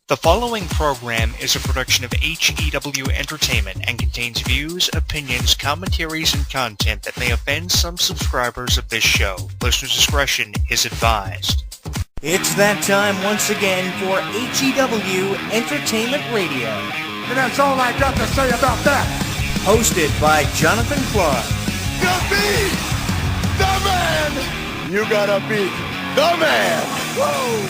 The following program is a production of HEW Entertainment and contains views, opinions, commentaries, and content that may offend some subscribers of this show. Listener discretion is advised. It's that time once again for HEW Entertainment Radio. And that's all I got to say about that. Hosted by Jonathan Clark. Gotta be the man! You gotta be the man! Woo!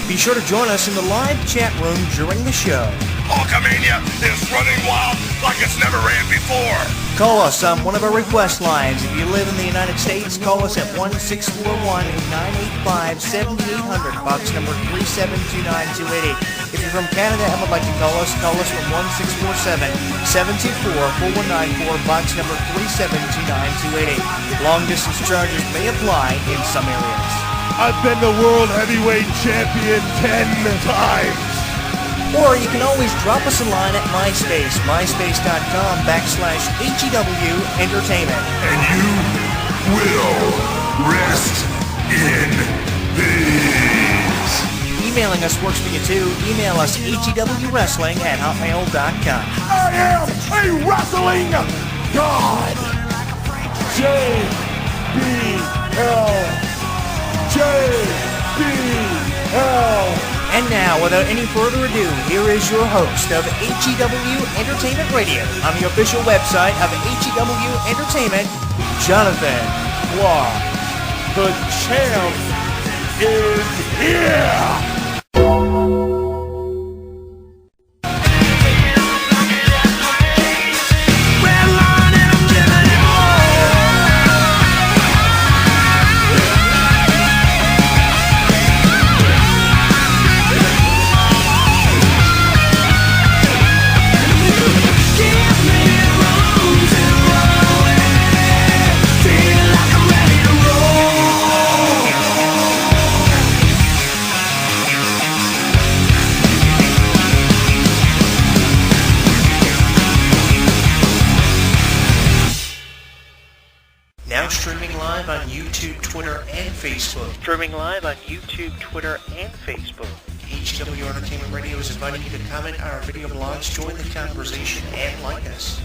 Be sure to join us in the live chat room during the show. Hulkamania is running wild like it's never ran before. Call us on one of our request lines. If you live in the United States, call us at 1-641-985-7800, box number 3729288. If you're from Canada and would like to call us from 1-647-724-4194, box number 3729288. Long distance charges may apply in some areas. I've been the world heavyweight champion 10 times. Or you can always drop us a line at MySpace, myspace.com/HEW Entertainment. And you will rest in peace. Emailing us works for you too. Email us hewwrestling@hotmail.com. I am a wrestling god. JBL. And now, without any further ado, here is your host of HEW Entertainment Radio on the official website of HEW Entertainment, Jonathan Clark. The champ is here. Streaming live on YouTube, Twitter, and Facebook. HEW Entertainment Radio is inviting you to comment on our video blogs, join the conversation, and like us.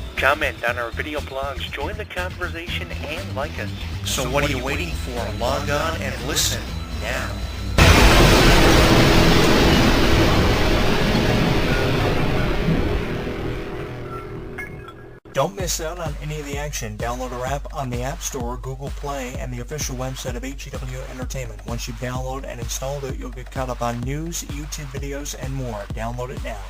So what are you waiting for? Log on and listen now. Don't miss out on any of the action. Download our app on the App Store, Google Play, and the official website of HEW Entertainment. Once you download and install it, you'll get caught up on news, YouTube videos, and more. Download it now.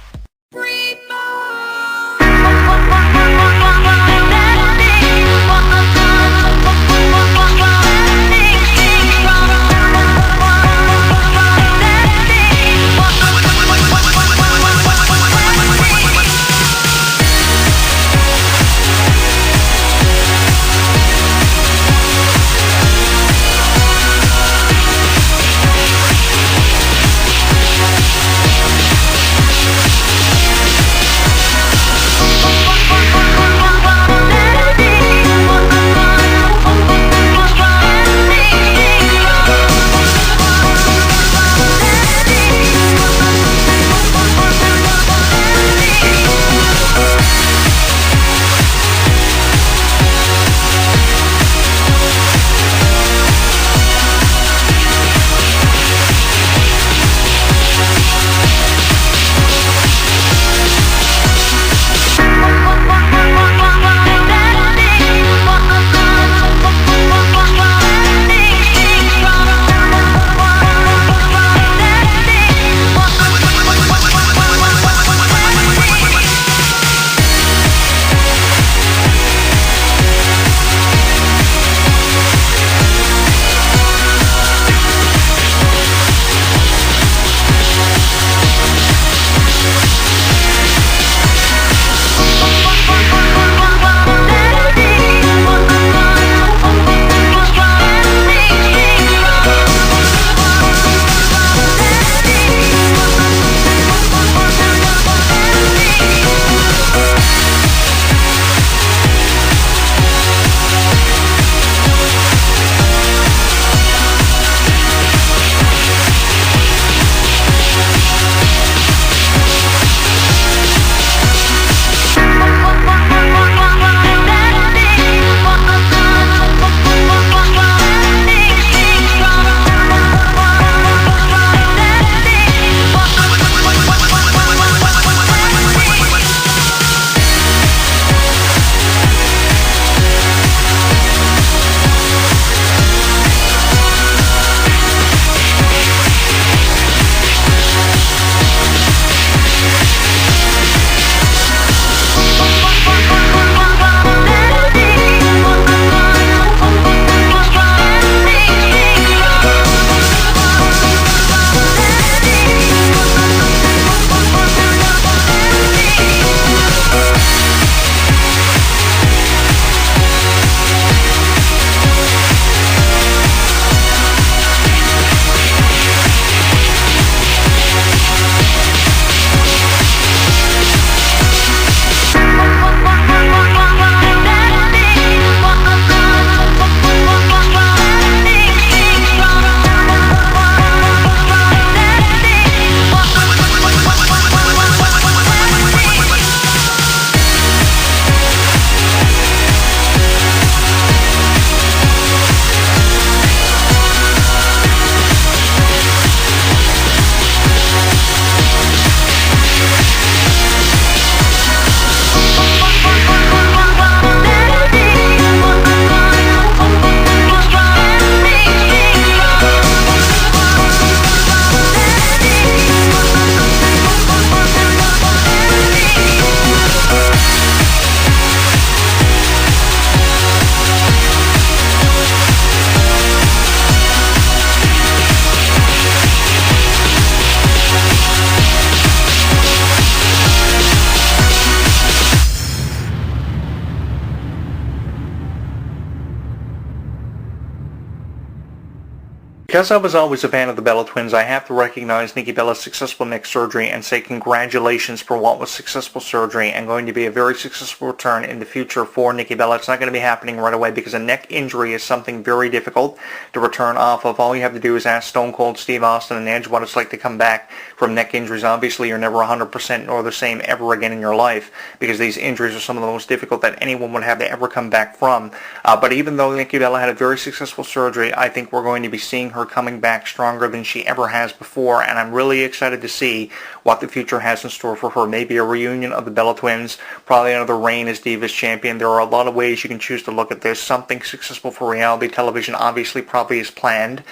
Because I was always a fan of the Bella Twins, I have to recognize Nikki Bella's successful neck surgery and say congratulations for what was successful surgery and going to be a very successful return in the future for Nikki Bella. It's not going to be happening right away because a neck injury is something very difficult to return off of. All you have to do is ask Stone Cold Steve Austin and Edge what it's like to come back from neck injuries. Obviously, you're never 100% nor the same ever again in your life because these injuries are some of the most difficult that anyone would have to ever come back from. But even though Nikki Bella had a very successful surgery, I think we're going to be seeing her coming back stronger than she ever has before, and I'm really excited to see what the future has in store for her. Maybe a reunion of the Bella Twins, probably another reign as Divas Champion. There are a lot of ways you can choose to look at this. Something successful for reality television obviously probably is planned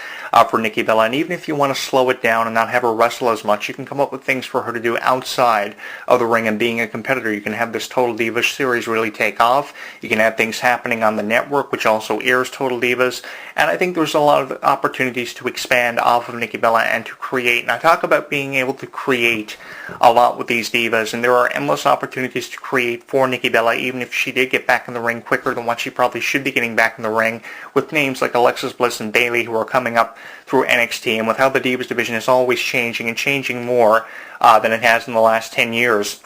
for Nikki Bella, and even if you want to slow it down and not have her wrestle as much, you can come up with things for her to do outside of the ring and being a competitor. You can have this Total Divas series really take off. You can have things happening on the network, which also airs Total Divas, and I think there's a lot of opportunities to expand off of Nikki Bella and to create. And I talk about being able to create a lot with these divas, and there are endless opportunities to create for Nikki Bella, even if she did get back in the ring quicker than what she probably should be getting back in the ring, with names like Alexis Bliss and Bayley who are coming up through NXT, and with how the Divas division is always changing and changing more than it has in the last 10 years.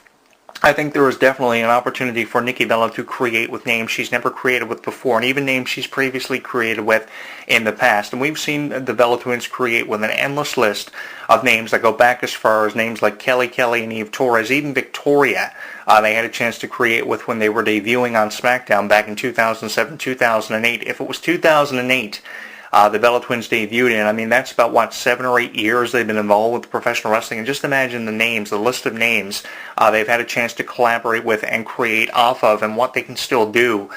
I think there is definitely an opportunity for Nikki Bella to create with names she's never created with before, and even names she's previously created with in the past. And we've seen the Bella Twins create with an endless list of names that go back as far as names like Kelly Kelly and Eve Torres, even Victoria. They had a chance to create with when they were debuting on SmackDown back in 2007, 2008. If it was 2008, the Bella Twins debuted in, I mean, that's about, 7 or 8 years they've been involved with professional wrestling. And just imagine the names, the list of names they've had a chance to collaborate with and create off of, and what they can still do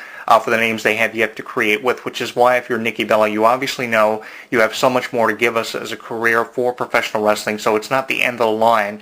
for the names they have yet to create with, which is why if you're Nikki Bella, you obviously know you have so much more to give us as a career for professional wrestling, so it's not the end of the line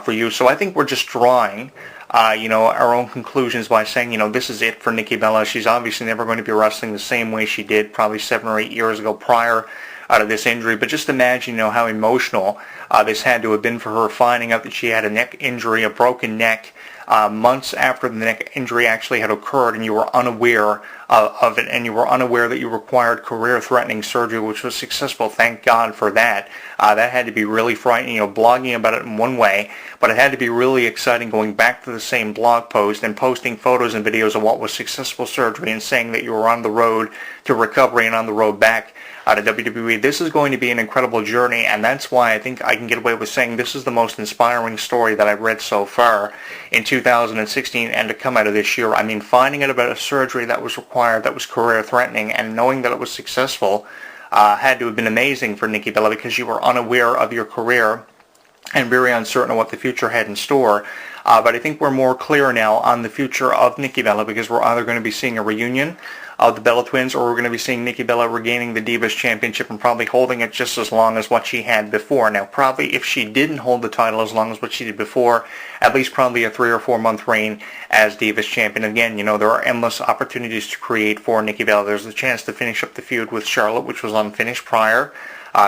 for you. So I think we're just drawing our own conclusions by saying, this is it for Nikki Bella. She's obviously never going to be wrestling the same way she did probably 7 or 8 years ago prior to this injury. But just imagine, how emotional this had to have been for her, finding out that she had a neck injury, a broken neck, months after the neck injury actually had occurred, and you were unaware of it, and you were unaware that you required career-threatening surgery, which was successful. Thank God for that. That had to be really frightening. Blogging about it in one way, but it had to be really exciting going back to the same blog post and posting photos and videos of what was successful surgery and saying that you were on the road to recovery and on the road back to WWE. This is going to be an incredible journey, and that's why I think I can get away with saying this is the most inspiring story that I've read so far in 2016 and to come out of this year. I mean, finding out about a surgery that was required, that was career-threatening, and knowing that it was successful had to have been amazing for Nikki Bella, because you were unaware of your career and very uncertain of what the future had in store. But I think we're more clear now on the future of Nikki Bella, because we're either going to be seeing a reunion of the Bella Twins, or we're going to be seeing Nikki Bella regaining the Divas Championship and probably holding it just as long as what she had before. Now, probably if she didn't hold the title as long as what she did before, at least probably a 3 or 4 month reign as Divas Champion. Again, there are endless opportunities to create for Nikki Bella. There's the chance to finish up the feud with Charlotte, which was unfinished prior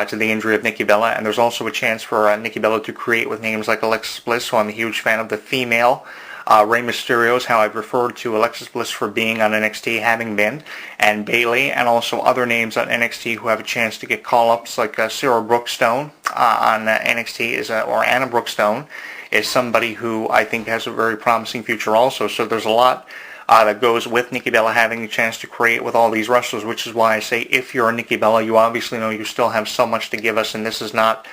to the injury of Nikki Bella, and there's also a chance for Nikki Bella to create with names like Alexis Bliss, who I'm a huge fan of, the female Rey Mysterio's, how I've referred to Alexis Bliss for being on NXT, having been, and Bayley, and also other names on NXT who have a chance to get call-ups, like Sarah Brookstone on NXT, or Anna Brookstone is somebody who I think has a very promising future also. So there's a lot that goes with Nikki Bella having a chance to create with all these wrestlers, which is why I say if you're a Nikki Bella, you obviously know you still have so much to give us, and this is not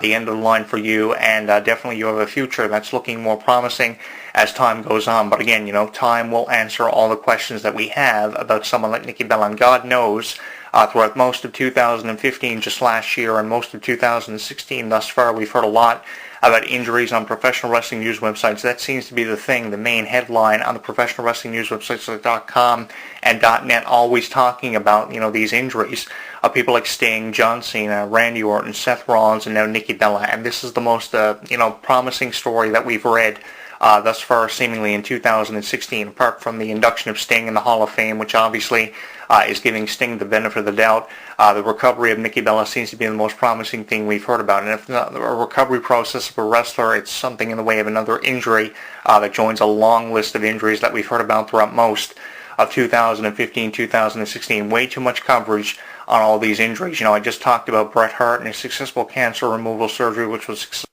the end of the line for you, and definitely you have a future that's looking more promising as time goes on. But again, time will answer all the questions that we have about someone like Nikki Bella, and God knows throughout most of 2015, just last year, and most of 2016 thus far, we've heard a lot about injuries on professional wrestling news websites. That seems to be the thing, the main headline on the professional wrestling news websites like .com and .net, always talking about, these injuries of people like Sting, John Cena, Randy Orton, Seth Rollins, and now Nikki Bella. And this is the most, promising story that we've read thus far, seemingly in 2016, apart from the induction of Sting in the Hall of Fame, which obviously is giving Sting the benefit of the doubt. The recovery of Nikki Bella seems to be the most promising thing we've heard about. And if not a recovery process of a wrestler, it's something in the way of another injury that joins a long list of injuries that we've heard about throughout most of 2015, 2016. Way too much coverage on all these injuries. I just talked about Bret Hart and his successful cancer removal surgery, which was